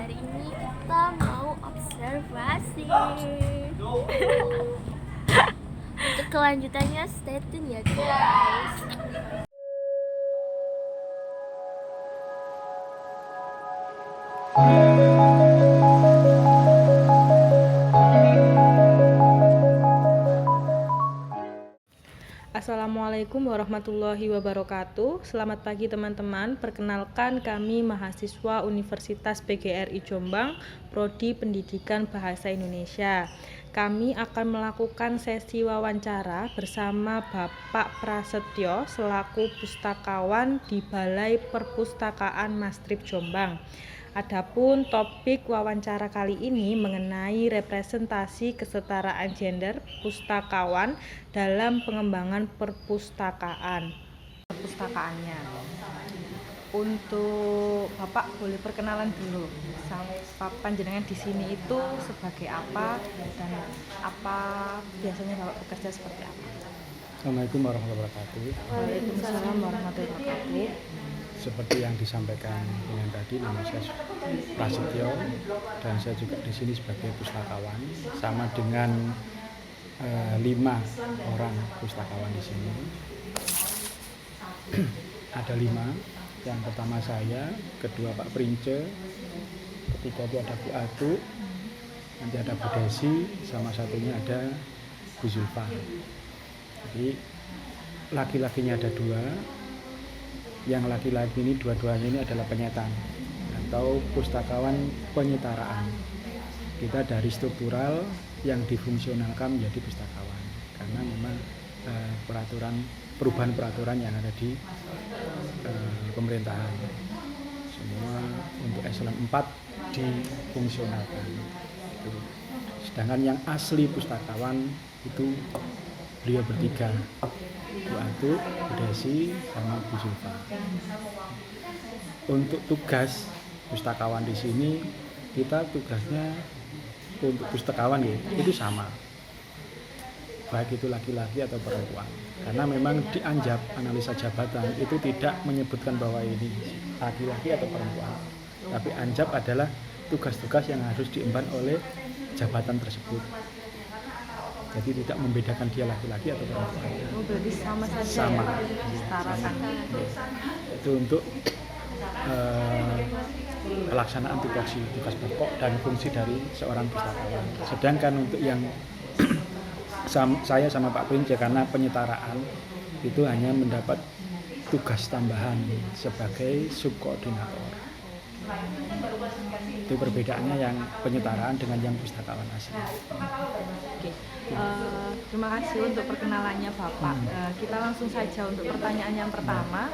hari ini kita mau observasi. Untuk kelanjutannya stay tune ya guys. Assalamualaikum warahmatullahi wabarakatuh. Selamat pagi teman-teman. Perkenalkan kami mahasiswa Universitas PGRI Jombang, Prodi Pendidikan Bahasa Indonesia. Kami akan melakukan sesi wawancara bersama Bapak Prasetyo selaku pustakawan di Balai Perpustakaan Mastrip Jombang. Adapun topik wawancara kali ini mengenai representasi kesetaraan gender pustakawan dalam pengembangan perpustakaannya. Untuk Bapak boleh perkenalan dulu. Panjenengan di sini itu sebagai apa dan apa biasanya Bapak bekerja seperti apa? Assalamualaikum warahmatullahi wabarakatuh. Waalaikumsalam warahmatullahi wabarakatuh. Seperti yang disampaikan dengan tadi, nama saya Prasetyo dan saya juga di sini sebagai pustakawan, sama dengan 5 orang pustakawan di sini. Ada 5. Yang pertama saya, kedua Pak Prince, ketiga itu ada Bu Atu, nanti ada Bu Desi, sama satunya ada Bu Zulfa. Jadi laki-lakinya ada 2. Yang laki-laki ini dua-duanya ini adalah penyetan atau pustakawan penyetaraan. Kita dari struktural yang difungsionalkan menjadi pustakawan karena memang perubahan peraturan yang ada di pemerintahan. Semua untuk eselon 4 difungsionalkan. Sedangkan yang asli pustakawan itu beliau bertiga, Bu Atu, Bu Desi, sama Bu Zulfa. Untuk tugas pustakawan di sini, kita tugasnya untuk pustakawan ya, itu sama, baik itu laki-laki atau perempuan. Karena memang di Anjab analisa jabatan itu tidak menyebutkan bahwa ini laki-laki atau perempuan, tapi Anjab adalah tugas-tugas yang harus diemban oleh jabatan tersebut. Jadi tidak membedakan dia laki-laki atau perempuan. Oh, berarti sama saja. Sama. Ya? Setarakan. Itu untuk pelaksanaan tupoksi, tugas pokok dan fungsi dari seorang pustakawan. Sedangkan untuk yang saya sama Pak Prince, karena penyetaraan itu hanya mendapat tugas tambahan sebagai subkoordinator. Itu perbedaannya yang penyetaraan dengan yang pustakawan asli. Oke. Terima kasih untuk perkenalannya Bapak. Kita langsung saja untuk pertanyaan yang pertama.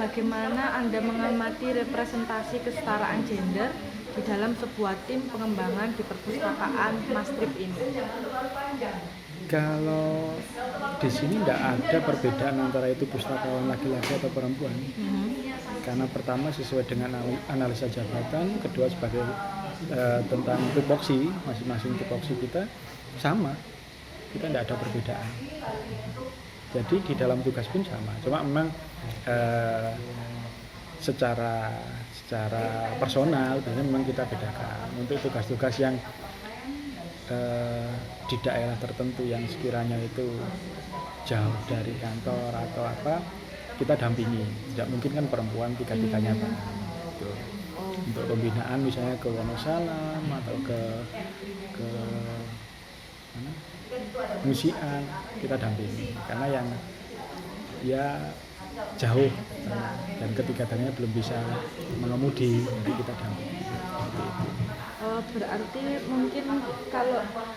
Bagaimana Anda mengamati representasi kesetaraan gender di dalam sebuah tim pengembangan di perpustakaan Mastrip ini? Kalau di sini tidak ada perbedaan antara itu pustakawan laki-laki atau perempuan. Karena pertama sesuai dengan analisa jabatan, kedua sebagai tentang tupoksi, masing-masing tupoksi kita sama, kita tidak ada perbedaan. Jadi di dalam tugas pun sama, cuma memang secara personal biasanya memang kita bedakan. Untuk tugas-tugas yang di daerah tertentu yang sekiranya itu jauh dari kantor atau apa, kita dampingi. Tidak mungkin kan perempuan tiga-tiganya Pak. Untuk pembinaan misalnya ke Wonosalam atau ke mana? Musian, kita dampingi. Karena yang ya jauh dan ketiga-tiganya belum bisa mengemudi, jadi kita dampingi. Berarti mungkin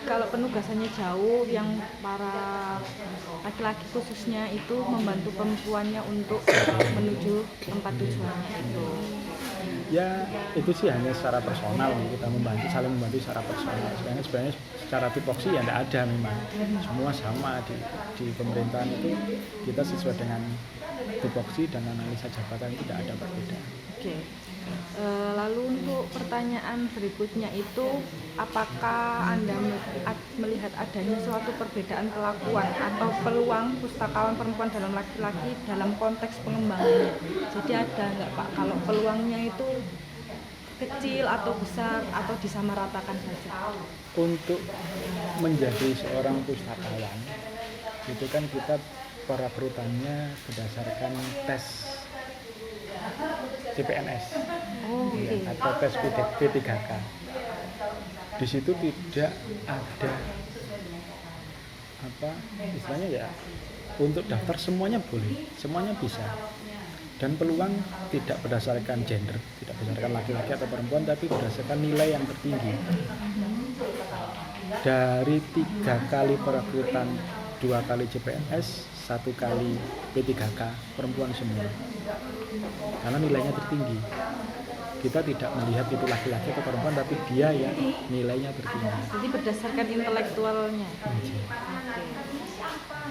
kalau penugasannya jauh, yang para laki-laki khususnya itu membantu perempuannya untuk menuju tempat tujuannya itu. Ya itu sih hanya secara personal, kita saling membantu secara personal. Sebenarnya secara tupoksi ya tidak ada, memang semua sama di pemerintahan itu kita sesuai dengan tupoksi dan analisa jabatan, tidak ada perbedaan. Oke. Lalu untuk pertanyaan berikutnya itu, apakah Anda melihat adanya suatu perbedaan kelakuan atau peluang pustakawan perempuan dalam laki-laki dalam konteks pengembangannya? Jadi ada nggak Pak, kalau peluangnya itu kecil atau besar atau disamaratakan saja? Untuk menjadi seorang pustakawan itu kan kita perekrutannya berdasarkan tes CPNS ya, atau tes P3K. Di situ tidak ada apa istilahnya ya, untuk daftar semuanya boleh, semuanya bisa, dan peluang tidak berdasarkan gender, tidak berdasarkan laki-laki atau perempuan, tapi berdasarkan nilai yang tertinggi. Dari 3 kali perekrutan, 2 kali CPNS, 1 kali P3K, perempuan semua, karena nilainya tertinggi. Kita tidak melihat itu laki-laki atau perempuan, tapi dia yang nilainya tertinggi. Jadi berdasarkan intelektualnya. Oke.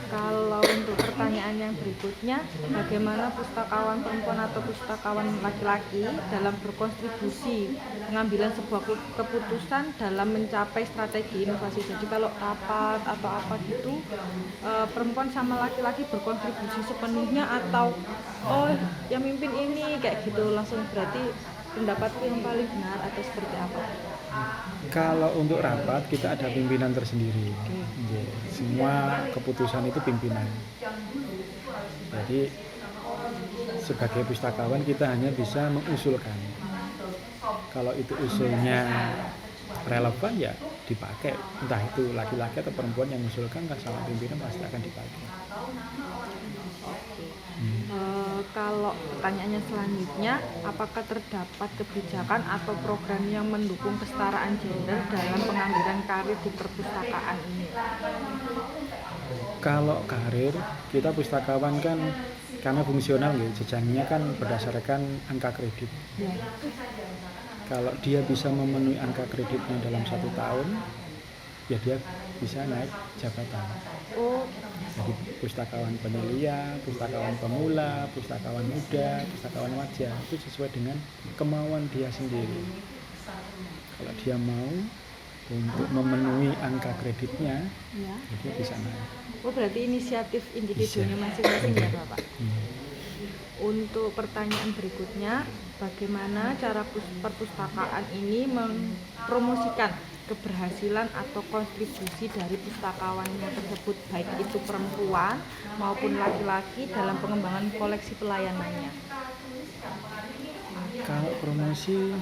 Kalau untuk pertanyaan yang berikutnya, bagaimana pustakawan perempuan atau pustakawan laki-laki dalam berkontribusi pengambilan sebuah keputusan dalam mencapai strategi inovasi? Jadi kalau rapat atau apa gitu, perempuan sama laki-laki berkontribusi sepenuhnya atau yang mimpin ini kayak gitu langsung, berarti pendapatku yang paling benar atau seperti apa? Kalau untuk rapat kita ada pimpinan tersendiri. Semua keputusan itu pimpinan. Jadi sebagai pustakawan kita hanya bisa mengusulkan. Kalau itu usulnya relevan ya dipakai. Entah itu laki-laki atau perempuan yang mengusulkan, sama pimpinan pasti akan dipakai. Kalau pertanyaannya selanjutnya, apakah terdapat kebijakan atau program yang mendukung kesetaraan gender dalam pengambilan karir di perpustakaan ini? Kalau karir, kita pustakawan kan karena fungsional ya, jenjangnya kan berdasarkan angka kredit. Kalau dia bisa memenuhi angka kreditnya dalam 1 tahun, ya dia bisa naik jabatan. Jadi pustakawan penyelia, pustakawan pemula, pustakawan muda, pustakawan wajah, itu sesuai dengan kemauan dia sendiri. Kalau dia mau untuk memenuhi angka kreditnya, dia bisa naik. Berarti inisiatif individunya masing-masing ya Bapak? Untuk pertanyaan berikutnya, bagaimana cara perpustakaan ini mempromosikan keberhasilan atau kontribusi dari pustakawannya tersebut, baik itu perempuan maupun laki-laki, dalam pengembangan koleksi pelayanannya? Kalau promosi,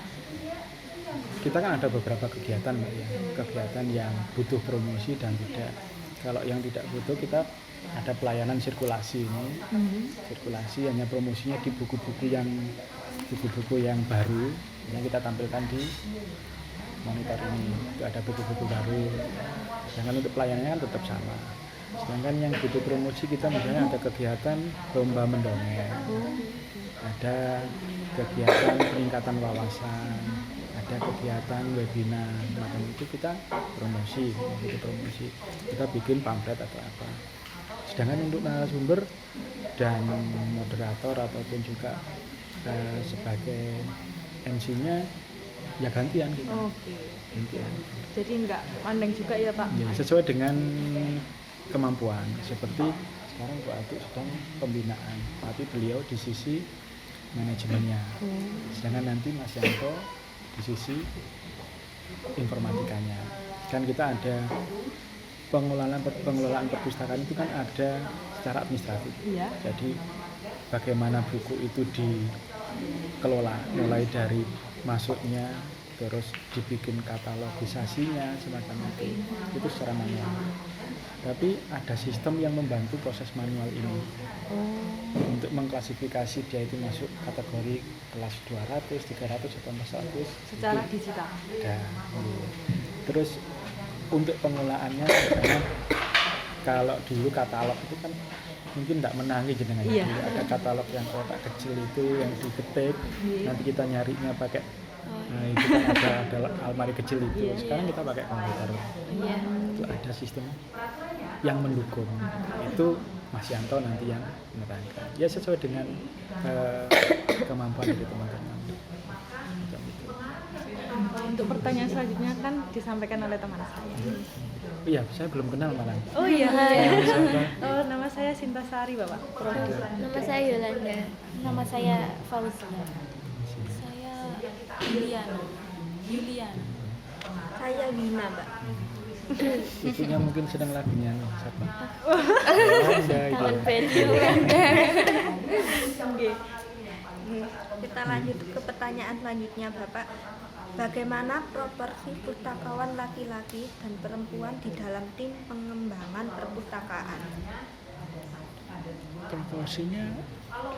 kita kan ada beberapa kegiatan Mbak ya, kegiatan yang butuh promosi dan tidak. Kalau yang tidak butuh, kita ada pelayanan sirkulasi ini. Sirkulasi hanya promosinya di buku-buku yang baru yang kita tampilkan di monitor ini. Itu ada buku-buku baru. Sedangkan untuk pelayanannya kan tetap sama. Sedangkan yang butuh promosi, kita misalnya ada kegiatan lomba mendongeng, ada kegiatan peningkatan wawasan, ada kegiatan webinar, macam itu kita promosi. Kita bikin pamflet atau apa. Sedangkan untuk narasumber dan moderator ataupun juga sebagai MC-nya ya gantian gitu. Gantian. Jadi enggak mandang juga ya Pak? Ya, sesuai dengan kemampuan. Seperti sekarang Pak Atuk sedang pembinaan, tapi beliau di sisi manajemennya. Sedangkan nanti Mas Yanto di sisi informatikanya. Kan kita ada pengelolaan perpustakaan itu kan ada secara administratif. Jadi bagaimana buku itu dikelola, mulai dari masuknya, terus dibikin katalogisasinya semacam itu secara manual. Tapi ada sistem yang membantu proses manual ini. Untuk mengklasifikasi dia itu masuk kategori kelas 200, 300 atau 400 secara digital. Terus untuk pengolahannya, kalau dulu katalog itu kan mungkin tidak menangi jenengan. Ada katalog yang kotak kecil itu yang diketik, nanti kita nyarinya pakai itu kan ada almari kecil itu. Sekarang kita pakai komputer. Itu ada sistem yang mendukung. Itu Mas Yanto nanti yang menerangkan. Ya sesuai dengan kemampuan dari teman-teman. Untuk pertanyaan selanjutnya kan disampaikan oleh teman saya. Iya, saya belum kenal malah. Oh iya. Nama saya Sintasari Bapak. Nama saya Yolanda. Nama saya Fauzia. Saya Juliana. Yulian. Saya Wina, Mbak. Ibunya mungkin sedang lagunya siapa? Anda itu. Tahun pensiun. Oke. Kita lanjut ke pertanyaan selanjutnya, Bapak. Bagaimana proporsi pustakawan laki-laki dan perempuan di dalam tim pengembangan perpustakaan? Proporsinya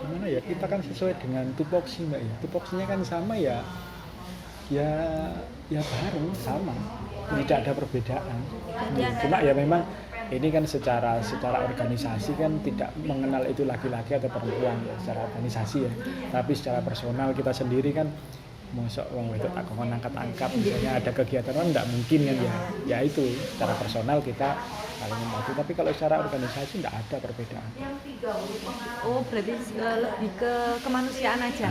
gimana ya? Kita kan sesuai dengan tupoksi Mbak ya. Tupoksinya kan sama ya. Ya bareng sama. Tidak ada perbedaan. Cuma ya memang ini kan secara organisasi kan tidak mengenal itu laki-laki atau perempuan ya, secara organisasi ya. Tapi secara personal kita sendiri kan mosok wong wedok tak kon angkat-angkat misalnya ada kegiatan kan enggak mungkin kan ya. Ya itu secara personal kita saling membantu, tapi kalau secara organisasi enggak ada perbedaan. Oh, berarti lebih ke kemanusiaan aja.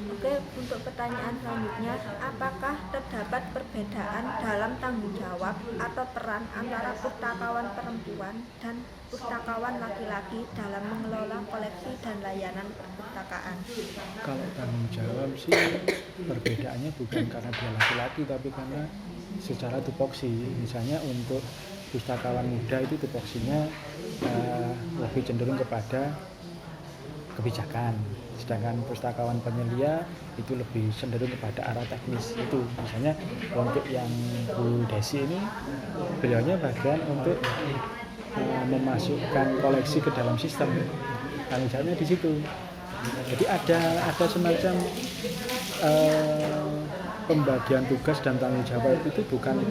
Oke, untuk pertanyaan selanjutnya, apakah terdapat perbedaan dalam tanggung jawab atau peran antara pustakawan perempuan dan pustakawan laki-laki dalam mengelola koleksi dan layanan perpustakaan? Kalau tanggung jawab sih perbedaannya bukan karena dia laki-laki tapi karena secara tupoksi. Misalnya untuk pustakawan muda itu tupoksinya lebih cenderung kepada kebijakan, sedangkan pustakawan penyelia itu lebih cenderung kepada arah teknis. Itu misalnya untuk yang Bu Desi ini beliaunya bagian untuk memasukkan koleksi ke dalam sistem, tanggung jawabnya di situ. Jadi ada semacam pembagian tugas dan tanggung jawab itu bukan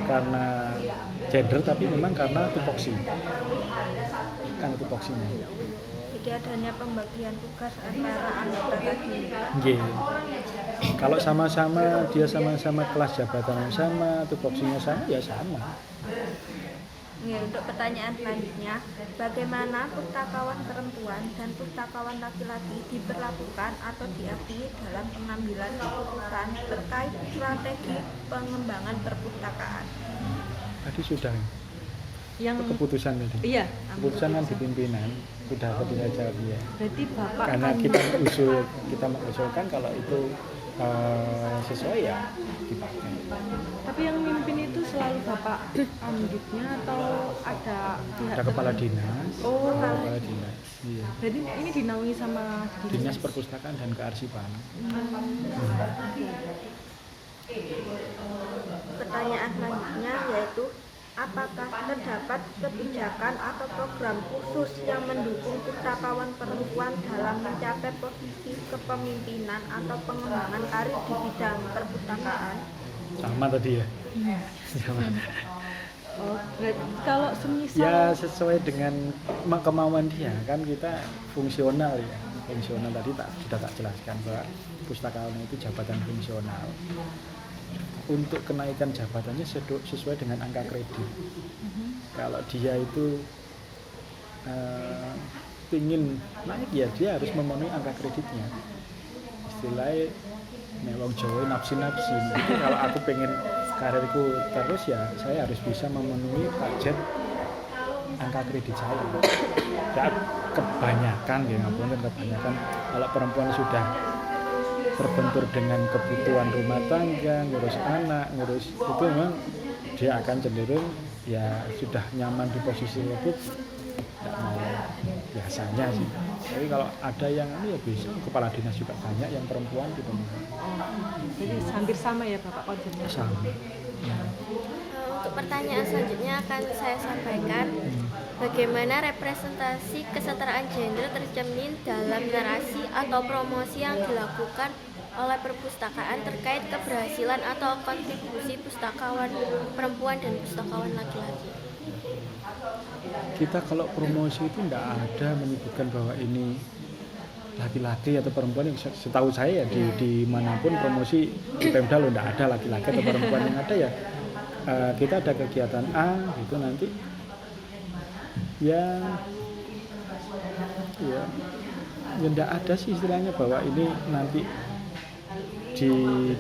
karena gender tapi memang karena tupoksi, karena tupoksinya. Jadi adanya pembagian tugas antara anggota tadi. Nggih. Kalau sama-sama dia sama-sama kelas jabatan yang sama, tupoksinya sama ya sama. Untuk pertanyaan selanjutnya, bagaimana pustakawan perempuan dan pustakawan laki-laki diperlakukan atau diakui dalam pengambilan keputusan terkait strategi pengembangan perpustakaan? Tadi sudah Yang keputusan tadi. iya, Keputusan kan di pimpinan, sudah ketika jawab ya. berarti Bapak Karena kan kita mengusulkan kalau itu sesuai ya dipakai. tapi yang mimpin itu selalu Bapak Anggitnya atau ada pihak Ada kepala tertentu? dinas. Oh, Kepala dinas. Iya. berarti ini dinaungi sama Dinas Perpustakaan dan Kearsipan. Pertanyaan selanjutnya yaitu, apakah terdapat kebijakan atau program khusus yang mendukung pustakawan perempuan dalam mencapai posisi kepemimpinan atau pengembangan karir di bidang perpustakaan? Sama tadi ya. Sama. Oh, berarti kalau semisal Ya sesuai dengan kemauan dia kan kita fungsional ya. Fungsional tadi sudah tak jelaskan bahwa pustakawan itu jabatan fungsional. Untuk kenaikan jabatannya sesuai dengan angka kredit. Kalau dia itu ingin naik ya dia harus memenuhi angka kreditnya. Istilahnya wong Jawa nafsi-nafsi. Jadi kalau aku pengen karirku terus ya saya harus bisa memenuhi budget angka kredit saya. Ya kebanyakan ya ngapain kebanyakan kalau perempuan sudah terbentur dengan kebutuhan rumah tangga, ngurus anak, ngurus itu memang dia akan cenderung ya sudah nyaman di posisi itu tidak mau biasanya sih. Tapi kalau ada yang ini ya bisa kepala dinas juga banyak yang perempuan gitu. jadi hampir sama ya Bapak konsepnya. Sama. Untuk pertanyaan selanjutnya akan saya sampaikan, bagaimana representasi kesetaraan gender tercermin dalam narasi atau promosi yang dilakukan oleh perpustakaan terkait keberhasilan atau kontribusi pustakawan perempuan dan pustakawan laki-laki? Kita kalau promosi itu tidak ada menyebutkan bahwa ini laki-laki atau perempuan. Yang setahu saya ya di manapun promosi di Pemda lo tidak ada laki-laki atau perempuan. Yang ada ya kita ada kegiatan A gitu nanti ya tidak ada sih istilahnya bahwa ini nanti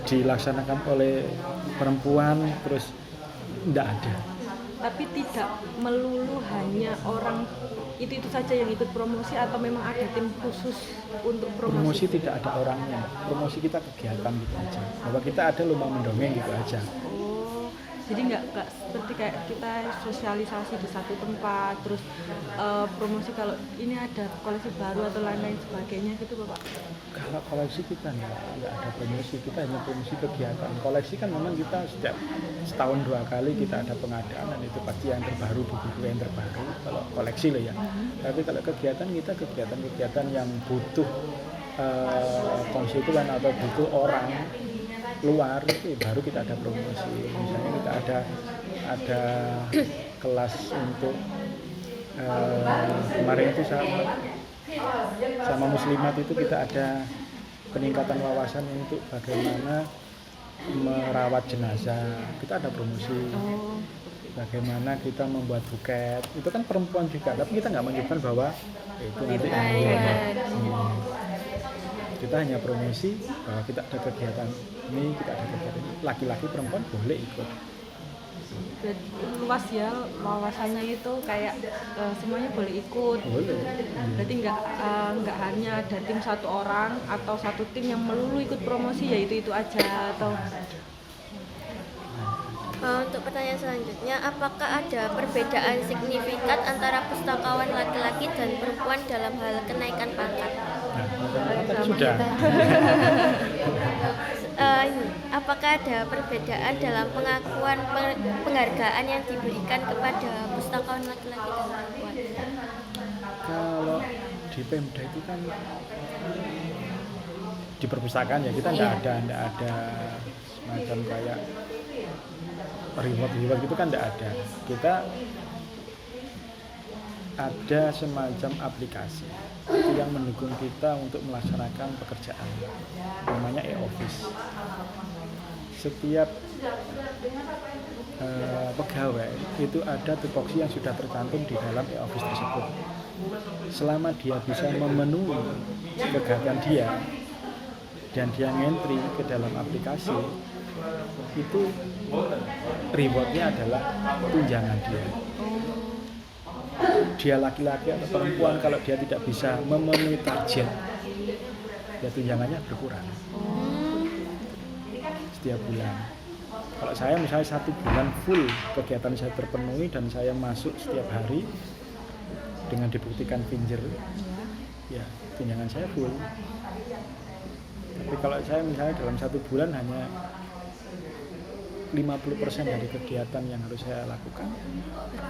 dilaksanakan oleh perempuan terus tidak ada. Tapi tidak melulu hanya orang itu saja yang ikut promosi atau memang ada tim khusus untuk Promosi promosi? tidak ada orangnya, promosi kita kegiatan gitu aja, bahwa kita ada lomba mendongeng gitu aja. Oh, jadi nggak seperti kayak kita sosialisasi di satu tempat, terus promosi kalau ini ada koleksi baru atau lain-lain sebagainya gitu Bapak? Kalau koleksi kita nggak ada promosi, kita hanya promosi kegiatan. Koleksi kan memang kita setiap setahun 2 kali kita ada pengadaan, dan itu pasti yang terbaru, buku yang terbaru kalau koleksi loh ya. Tapi kalau kegiatan kita kegiatan yang butuh konstituen atau butuh orang luar itu baru kita ada promosi. Misalnya kita ada kelas untuk kemarin itu sama muslimat itu kita ada peningkatan wawasan untuk bagaimana merawat jenazah. Kita ada promosi. Bagaimana kita membuat buket. Itu kan perempuan juga, tapi kita nggak menyebutkan bahwa itu nanti kita hanya promosi bahwa kita ada kegiatan ini, kita ada kegiatan ini. Laki-laki perempuan boleh ikut. Berarti luas ya wawasannya itu kayak semuanya boleh ikut. Boleh. Berarti nggak hanya ada tim satu orang atau satu tim yang melulu ikut promosi ya itu aja atau. Untuk pertanyaan selanjutnya, apakah ada perbedaan signifikan antara pustakawan laki-laki dan perempuan dalam hal kenaikan pangkat? Tadi sudah. Apakah ada perbedaan dalam pengakuan penghargaan yang diberikan kepada pustakawan laki-laki dan perempuan? Kalau di Pemda itu kan di perpustakaan ya kita nggak ada semacam kayak reward gitu kan nggak ada. Kita ada semacam aplikasi itu yang mendukung kita untuk melaksanakan pekerjaan, namanya e-office. Setiap pegawai itu ada tupoksi yang sudah tercantum di dalam e-office tersebut. Selama dia bisa memenuhi kegiatan dia dan dia ngentri ke dalam aplikasi, itu rewardnya adalah tunjangan dia. Dia laki-laki atau perempuan, kalau dia tidak bisa memenuhi target, ya tunjangannya berkurang setiap bulan. Kalau saya misalnya 1 bulan full kegiatan saya terpenuhi dan saya masuk setiap hari dengan dibuktikan pinjer, ya tunjangan saya full. Tapi kalau saya misalnya dalam 1 bulan hanya 50% dari kegiatan yang harus saya lakukan,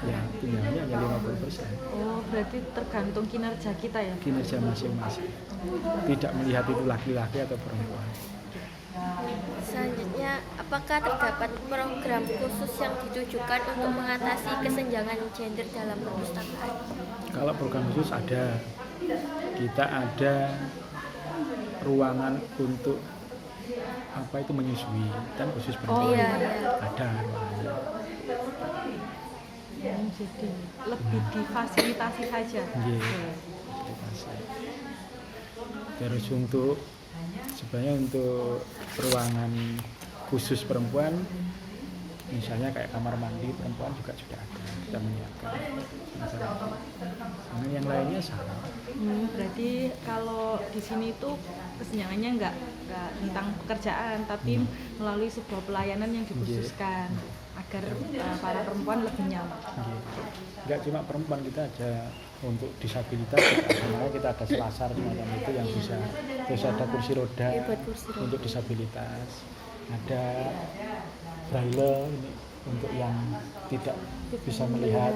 ya tunjangannya hanya 50%. Oh, berarti tergantung kinerja kita ya? Kinerja masing-masing. Tidak melihat itu laki-laki atau perempuan. Selanjutnya, apakah terdapat program khusus yang ditujukan untuk mengatasi kesenjangan gender dalam perpustakaan? Kalau program khusus ada, kita ada ruangan untuk menyusui dan khusus perempuan. Ada ruangannya. Jadi lebih difasilitasi saja. Terus sebenarnya untuk ruangan khusus perempuan, misalnya kayak kamar mandi perempuan juga sudah ada, kita menyiapkan. Dengan yang lainnya sama. Berarti kalau di sini tuh kesenjangannya nggak tentang pekerjaan, tapi melalui sebuah pelayanan yang dikhususkan agar para perempuan lebih nyaman. Nggak cuma perempuan, kita ada untuk disabilitas, kita ada selasar semacam itu yang bisa. Terus ada kursi roda untuk disabilitas, ada braille ini untuk yang tidak bisa melihat.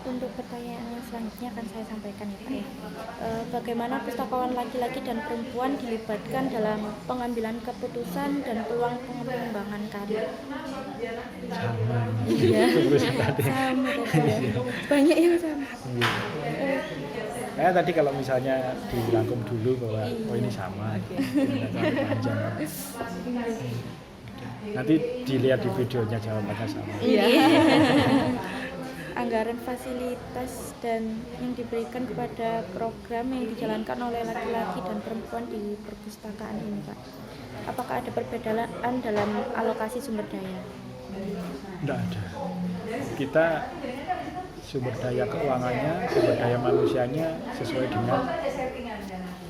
Untuk pertanyaan selanjutnya akan saya sampaikan ya Pak ya. Bagaimana pustakawan laki-laki dan perempuan dilibatkan dalam pengambilan keputusan dan peluang pengembangan karir? Sama. Iya. Sama. Banyak yang sama. Tadi kalau misalnya dirangkum dulu bahwa ini sama, panjang. Nanti dilihat di videonya jawabannya sama. Iya. Anggaran fasilitas dan yang diberikan kepada program yang dijalankan oleh laki-laki dan perempuan di perpustakaan ini Pak. Apakah ada perbedaan dalam alokasi sumber daya? Enggak ada. Kita sumber daya keuangannya, sumber daya manusianya sesuai dengan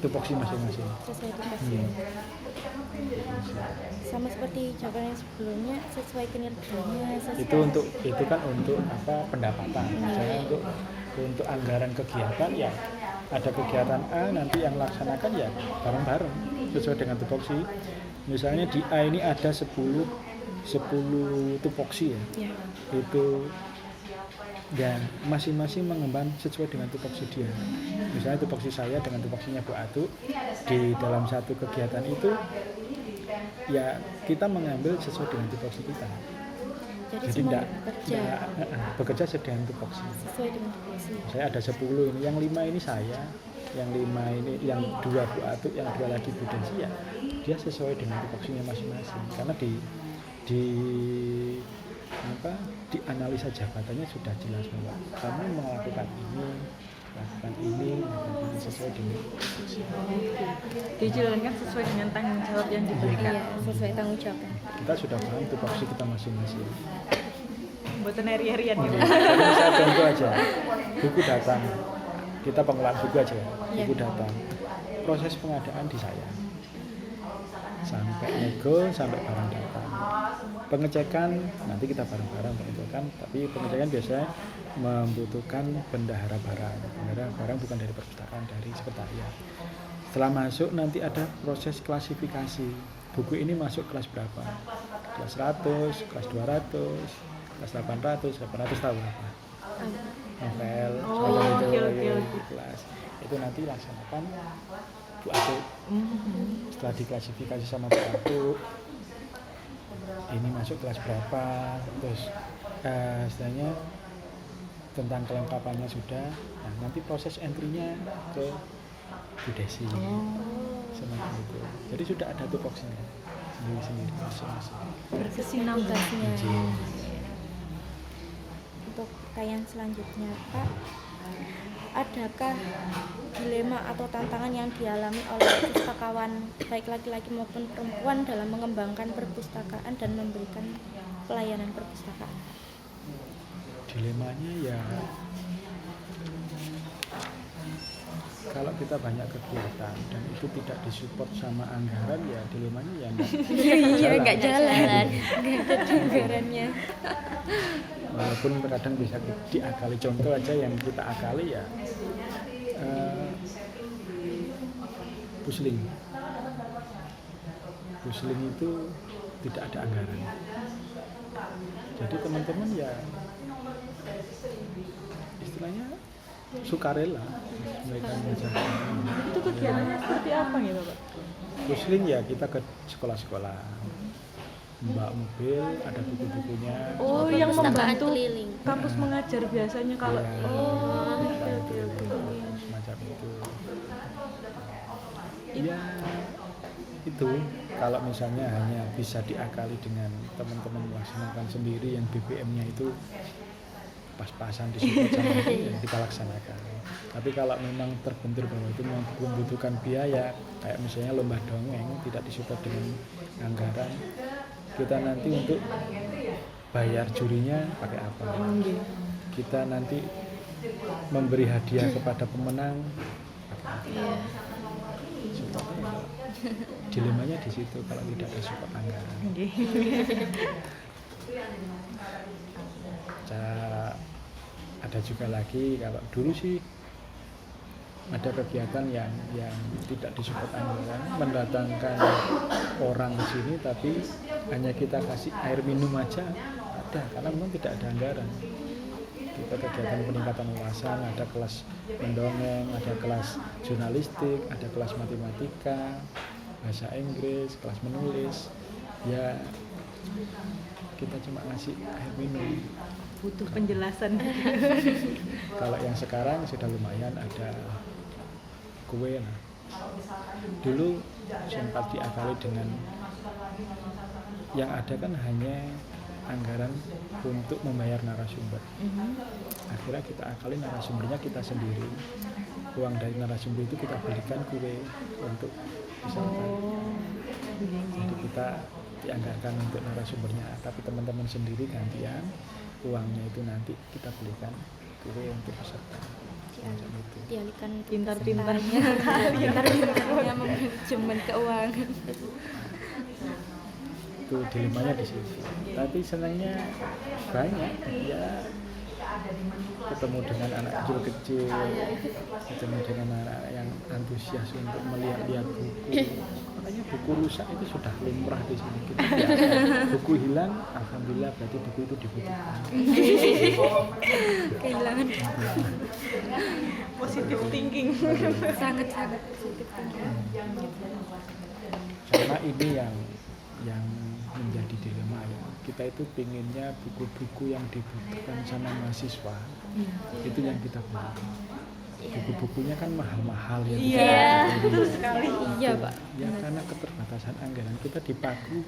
tupoksi masing-masing. Sesuai tupoksi. Sama seperti jawaban yang sebelumnya, sesuai kinerjanya, Itu kan untuk pendapatan. Misalnya untuk anggaran kegiatan ya ada kegiatan A, nanti yang laksanakan ya bareng-bareng sesuai dengan tupoksi. Misalnya di A ini ada 10 tupoksi ya. Itu dan masing-masing mengemban sesuai dengan tupoksi dia. Misalnya tupoksi saya dengan tupoksinya Bu Atu, di dalam satu kegiatan itu ya kita mengambil sesuai dengan tupoksi kita. Jadi tidak bekerja bekerja sedang tupoksi. sesuai dengan tupoksi. Saya ada 10 ini, yang 5 ini saya, yang 5 ini, yang 2 Bu Atu, yang 2 lagi Bu Desi ya. Dia sesuai dengan tupoksinya masing-masing. Karena di analisa jabatannya sudah jelas bahwa kamu melakukan ini sesuai dengan tupoksi. Dijalankan sesuai dengan tanggung jawab yang diberikan. Iya, sesuai tanggung jawab. Kita sudah paham tupoksi kita masing-masing. Buatan hari-harian gitu. Jadi saya contoh aja, buku datang, kita pengelolaan buku aja ya, buku datang, proses pengadaan di saya, sampai nego, sampai barang datang, pengecekan nanti kita bareng-bareng pengecekan, tapi pengecekan biasanya membutuhkan bendahara barang bukan dari perpustakaan, dari sekretariat. Setelah masuk nanti ada proses klasifikasi, buku ini masuk kelas berapa, kelas 100, kelas 200, kelas 800 tahu apa? Novel, kelas. Itu nanti laksanakan Bu Atu. Setelah diklasifikasi sama Bu Atu, ini masuk kelas berapa, terus istilahnya tentang kelengkapannya sudah. Nah, nanti proses entry-nya ke Bu Desi. Semacam itu. Jadi sudah ada tupoksinya sendiri-sendiri masing-masing. Berkesinambungannya. Untuk pertanyaan selanjutnya, Pak, adakah dilema atau tantangan yang dialami oleh pustakawan baik laki-laki maupun perempuan dalam mengembangkan perpustakaan dan memberikan pelayanan perpustakaan? Dilemanya ya kalau kita banyak kegiatan dan itu tidak disupport sama anggaran ya dilemanya ya Nggak jalan anggarannya. Walaupun kadang bisa diakali, contoh aja yang kita akali ya pusling itu tidak ada anggaran, jadi teman-teman ya istilahnya sukarela mereka menjalankan. Itu kegiatannya seperti apa gitu Pak? Pusling ya kita ke sekolah-sekolah, mbak mobil, ada buku-bukunya. Oh, yang perpustakaan membantu keliling. kampus mengajar biasanya kalau Semacam itu. Ya itu kalau misalnya hanya bisa diakali dengan teman-teman melaksanakan sendiri yang BBM-nya itu pas-pasan disupport sama itu ya kita laksanakan. Tapi kalau memang terbentur bahwa itu membutuhkan biaya, kayak misalnya lomba dongeng tidak disupport dengan anggaran, kita nanti untuk bayar jurinya pakai apa? Kita nanti memberi hadiah kepada pemenang pakai apa? Dilemanya di situ kalau tidak ada support anggaran. Ada juga lagi kalau dulu sih ada kegiatan yang tidak disupport anggaran, mendatangkan orang ke sini tapi hanya kita kasih air minum aja ada karena memang tidak ada anggaran. Kita kegiatan peningkatan wawasan, ada kelas mendongeng, ada kelas jurnalistik, ada kelas matematika, bahasa Inggris, kelas menulis. Ya kita cuma ngasih air minum. Butuh penjelasan. Kalau yang sekarang sudah lumayan ada kue. Nah, dulu sempat diakali dengan yang ada kan hanya anggaran untuk membayar narasumber. Akhirnya kita akali narasumbernya kita sendiri. Uang dari narasumber itu kita belikan kue untuk disampaikan. Jadi kita dianggarkan untuk narasumbernya, tapi teman-teman sendiri gantian, uangnya itu nanti kita belikan kue untuk peserta. Semacam itu. Dialihkan untuk Pintar-pintarnya pintar-pintarnya manajemen keuangan. Itu dilemanya di situ. Tapi senangnya banyak ya, ketemu dengan anak kecil, ketemu dengan anak yang antusias untuk melihat buku. Makanya buku rusak itu sudah lumrah di sini. Kita buku hilang, alhamdulillah berarti buku itu dibutuhkan. Kehilangan positive thinking. sangat-sangat positif thinking. Karena ini yang menjadi dilema ya. Kita itu pinginnya buku-buku yang dibutuhkan sama mahasiswa itu yang kita beli. Buku-bukunya kan mahal-mahal ya. Iya, betul sekali. Iya, Pak. Ya karena keterbatasan anggaran kita dipaku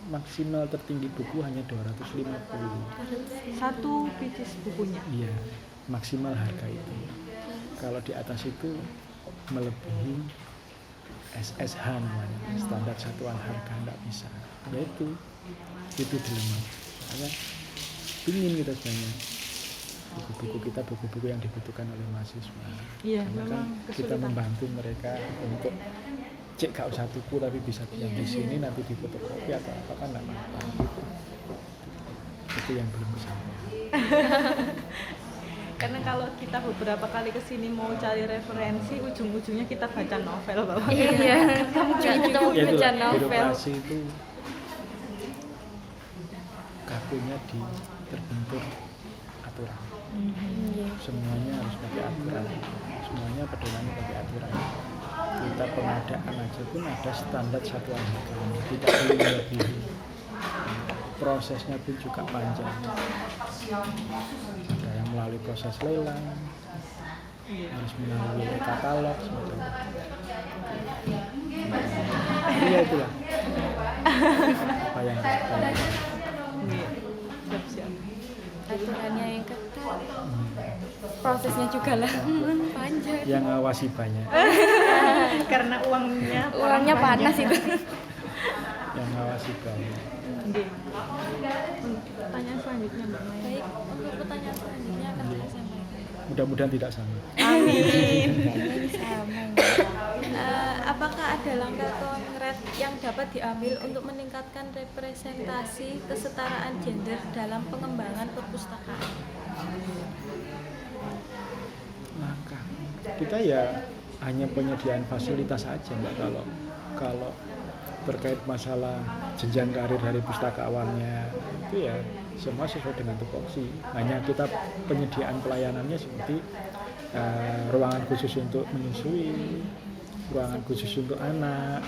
maksimal tertinggi buku hanya 250. Satu pieces bukunya. Iya, maksimal harga itu. Kalau di atas itu melebihi SSH namanya, standar satuan harga, nggak bisa. Ya itu dilema. Makanya ingin kita sebenarnya buku-buku yang dibutuhkan oleh mahasiswa. Iya, Karena kan memang kita kesulitan. membantu mereka untuk cek gak usah tuku tapi bisa yang di sini nanti difotokopi atau apa kan nggak apa-apa. Itu yang belum kesampaian. Karena kalau kita beberapa kali kesini mau cari referensi, ujung-ujungnya kita baca novel, Bapak. Iya. Kita mau Ya baca itulah, novel. birokrasi itu kakunya terbentur aturan. Semuanya harus pakai aturan, semuanya pedomannya pakai aturan. Kita pengadaan aja pun ada standar satuan harga, tidak boleh melebihi. Prosesnya pun juga panjang. Ada yang melalui proses lelang, harus melalui katalog semacam itu. Iya itulah apa yang harus kita lakukan. Iya, siap-siap. Aturannya yang ketat, prosesnya juga lah panjang. Yang ngawasi banyak, Karena uangnya Panas itu. yang ngawasi banyak. Oke. Pertanyaan selanjutnya, Mbak Maya. Baik, untuk pertanyaan selanjutnya akan saya sampaikan. Mudah-mudahan tidak sama. Amin. Ini sama. Apakah ada langkah konkret yang dapat diambil untuk meningkatkan representasi kesetaraan gender dalam pengembangan perpustakaan? Langkah kita ya hanya penyediaan fasilitas saja Mbak. Kalau terkait masalah jenjang karir dari pustakawannya itu ya semua sesuai dengan tupoksi. Hanya kita penyediaan pelayanannya seperti ruangan khusus untuk menyusui, ruangan khusus untuk anak,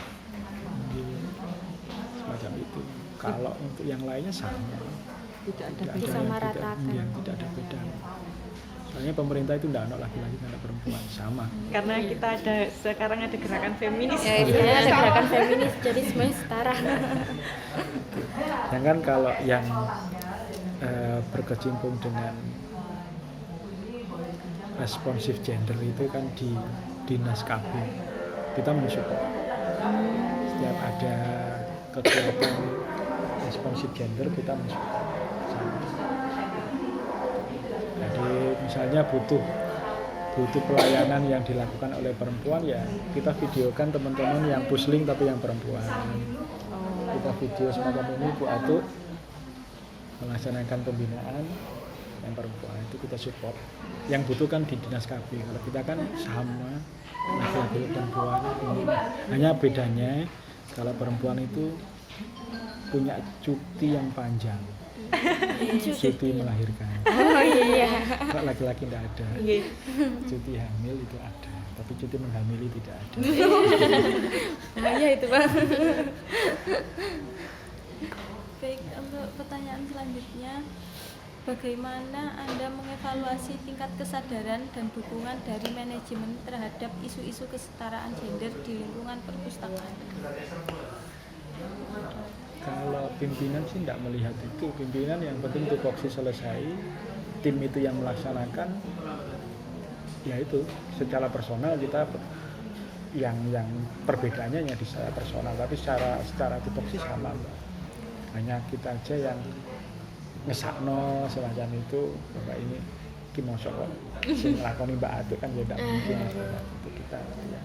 semacam itu. Kalau untuk yang lainnya sama, Tidak ada tidak disamaratakan. tidak ada beda. Soalnya pemerintah itu tidak ada laki-laki dan perempuan, sama. karena kita sekarang ada gerakan feminis. Ya, istilahnya ada gerakan feminis, jadi semuanya setara. Sedangkan kalau yang berkecimpung dengan responsif gender itu kan di Dinas KB, kita mensupport. Setiap ada kegiatan responsif gender kita mensupport. Jadi misalnya butuh pelayanan yang dilakukan oleh perempuan ya kita videokan teman-teman yang pusling tapi yang perempuan. Kita video semacam ini Bu Atu melaksanakan pembinaan yang perempuan itu kita support. Yang butuh kan di Dinas KB. Kalau kita kan sama laki-laki dan perempuan. Hanya bedanya kalau perempuan itu punya cuti yang panjang. Cuti melahirkan. Oh iya. Kalau laki-laki tidak ada. Iya. Cuti hamil itu ada, tapi cuti menghamili tidak ada. Bahaya itu, Bang. Baik, untuk pertanyaan selanjutnya, bagaimana Anda mengevaluasi tingkat kesadaran dan dukungan dari manajemen terhadap isu-isu kesetaraan gender di lingkungan perpustakaan? Kalau pimpinan sih tidak melihat itu. Pimpinan yang penting tupoksi selesai, tim itu yang melaksanakan. Ya itu secara personal kita yang perbedaannya hanya di secara personal, tapi secara tupoksi sama. hanya kita aja yang ngesakno semacam itu, Bapak ini mosok kok sing nglakoni Mbak Atu kan ya tidak mungkin. Itu kita ya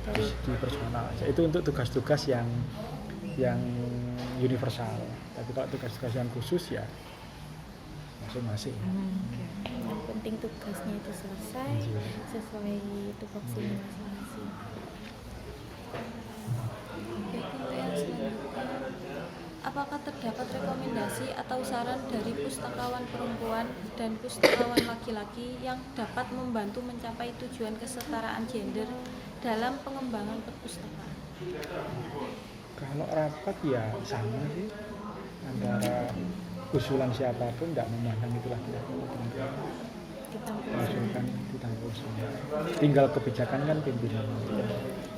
harus dipersonal aja. Itu untuk tugas-tugas yang universal. Tapi kalau tugas-tugas yang khusus ya masing-masing. Yang penting tugasnya itu selesai sesuai tupoksinya masing-masing. Oke, untuk yang selanjutnya, apakah terdapat rekomendasi atau saran dari pustakawan perempuan dan pustakawan laki-laki yang dapat membantu mencapai tujuan kesetaraan gender dalam pengembangan perpustakaan? Kalau rapat ya sama sih, antara usulan siapapun tidak memandang itu laki-laki maupun perempuan, usulkan ditanggung semua. Tinggal kebijakan kan pimpinan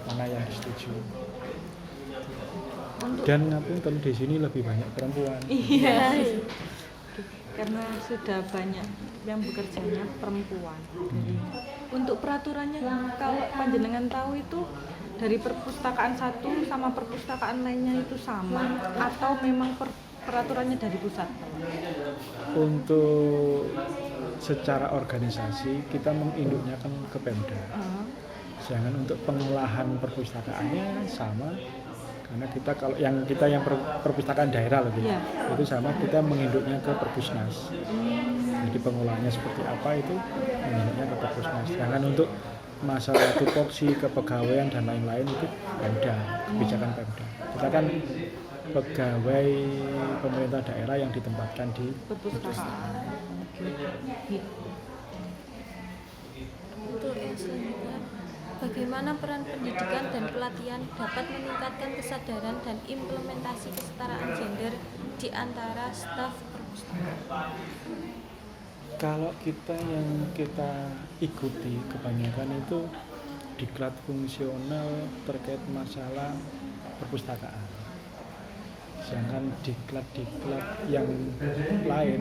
mana yang disetujui. Dan ngapain di sini lebih banyak perempuan. Iya. Karena sudah banyak yang bekerjanya perempuan. Untuk peraturannya kalau panjenengan tahu itu dari perpustakaan satu sama perpustakaan lainnya itu sama atau memang peraturannya dari pusat? Untuk secara organisasi kita menginduknya kan ke Pemda. Sedangkan untuk pengolahan perpustakaannya sama. Karena kita yang perpustakaan daerah loh gitu. Itu sama, kita menginduknya ke Perpusnas. Jadi pengolahannya seperti apa itu menginduknya ke Perpusnas. Sedangkan untuk masalah tupoksi, kepegawaian dan lain-lain itu Pemda, kebijakan Pemda. Kita kan pegawai pemerintah daerah yang ditempatkan di perpustakaan. Untuk yang selanjutnya, bagaimana peran pendidikan dan pelatihan dapat meningkatkan kesadaran dan implementasi kesetaraan gender di antara staf perpustakaan? Kalau yang kita ikuti kebanyakan itu diklat fungsional terkait masalah perpustakaan. Sedangkan diklat yang lain,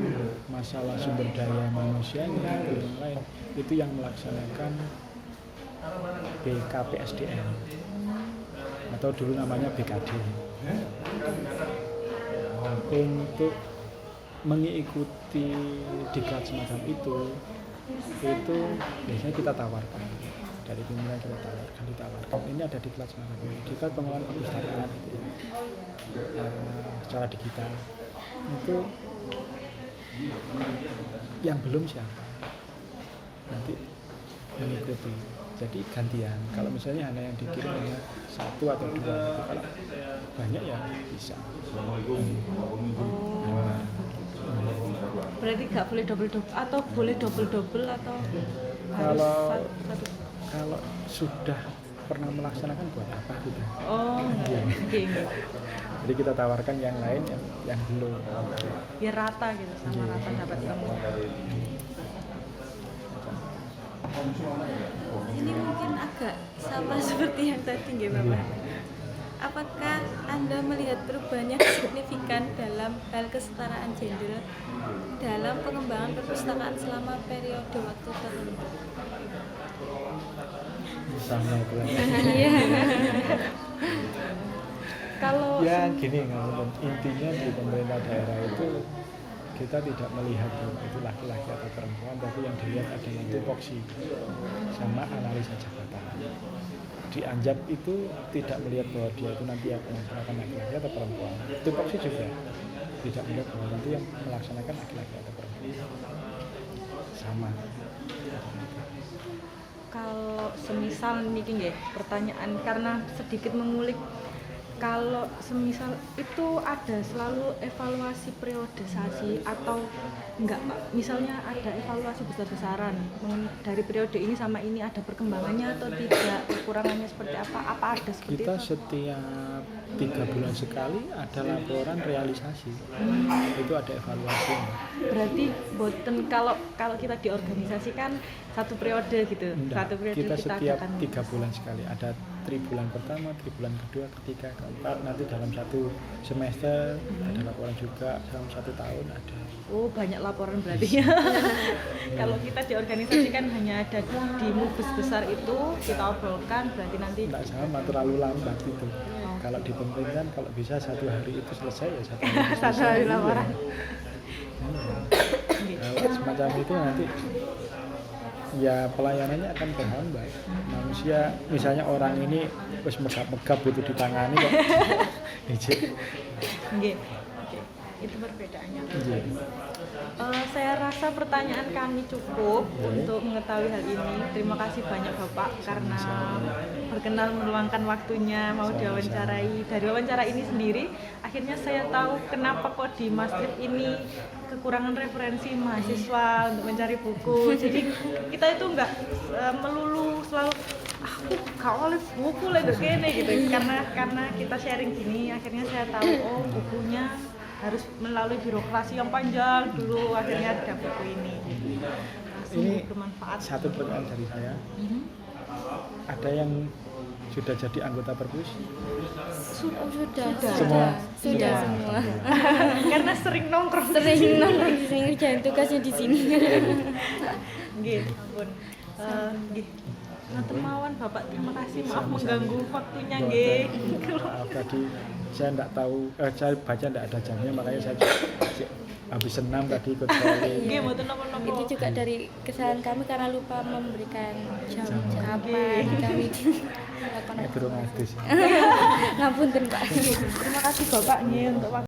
masalah sumber daya manusianya atau yang lain, itu yang melaksanakan BKPSDM atau dulu namanya BKD. Untuk mengikuti diklat semacam itu biasanya kita tawarkan dari pimpinan, kita ditawarkan ini ada diklat semacam ini, diklat pengelolaan perpustakaan itu secara digital itu yang belum siapa nanti mengikuti, jadi gantian. Kalau misalnya hanya yang dikirim hanya 1 atau 2 gitu. Kalau banyak ya bisa. Berarti nggak boleh double atau boleh double atau harus satu? Kalau sudah pernah melaksanakan buat apa kita? Oke. Jadi kita tawarkan yang lain yang belum. Biar rata gitu, sama rata dapat semua. Ini mungkin agak sama seperti yang tadi nggih Bapak. Apakah Anda melihat perubahan yang signifikan dalam hal kesetaraan gender dalam pengembangan perpustakaan selama periode waktu tertentu? Sama itu. Kalau ya gini, intinya di pemerintah daerah itu kita tidak melihat itu laki-laki atau perempuan, tapi yang dilihat adalah tupoksi sama analisa jabatan. Di Anjab itu tidak melihat bahwa dia itu nanti akan melaksanakan laki-laki atau perempuan. Tupoksi juga tidak melihat bahwa nanti yang melaksanakan laki-laki atau perempuan. Sama. kalau semisal niki nggih pertanyaan karena sedikit mengulik, kalau semisal itu ada selalu evaluasi periodisasi atau enggak Pak? Misalnya ada evaluasi besar-besaran dari periode ini sama ini ada perkembangannya atau tidak, kekurangannya seperti apa? Apa ada seperti Kita itu? setiap 3 bulan sekali ada laporan realisasi. Itu ada evaluasinya. Berarti boten kalau kita diorganisasikan satu periode gitu. Enggak, Satu periode kita setiap adakan 3 bulan sekali ada tribulan pertama, tribulan kedua, ketiga, keempat, nanti dalam 1 semester ada laporan juga, dalam 1 tahun ada. Oh, banyak laporan berarti ya. Kalau kita diorganisasikan hanya ada di mubes besar itu kita obrolkan, berarti nanti Tidak sama, terlalu lambat itu. kalau di pemerintahan kalau bisa 1 hari itu selesai ya 1 hari itu 1 hari selesai. laporan. Iya. Kalau semacam itu nanti ya pelayanannya akan terhambat. Manusia misalnya orang ini wis megap-megap itu ditangani kok ijik. Nggih. Oke. Itu perbedaannya. Iya. Saya rasa pertanyaan kami cukup untuk mengetahui hal ini. Terima kasih banyak Bapak karena berkenan meluangkan waktunya mau diwawancarai. Dari wawancara ini sendiri, akhirnya saya tahu kenapa kok di Maastricht ini kekurangan referensi mahasiswa untuk mencari buku. Jadi kita itu nggak melulu selalu aku gak oleh buku lagi gini gitu. Karena kita sharing gini, akhirnya saya tahu oh bukunya harus melalui birokrasi yang panjang dulu akhirnya ada buku ini. Ini Bermanfaat. satu pertanyaan dari saya. Ada yang sudah jadi anggota Perpus? Sudah semua. Karena sering nongkrong. Sering nongkrong di sini, kerjain tugasnya di sini. Nggih, ampun. Nggih. Ngatur mawon Bapak, terima kasih. Maaf mengganggu waktunya nggih. Maaf tadi saya enggak tahu, saya baca enggak ada jamnya makanya saya habis senam tadi ikut kali. Nggih, mboten napa-napa. Itu juga dari kesalahan kami karena lupa memberikan jam Jam. kapan kami dilakukan. Durung adus. Ngapunten Pak. Terima kasih Bapak nggih untuk waktu.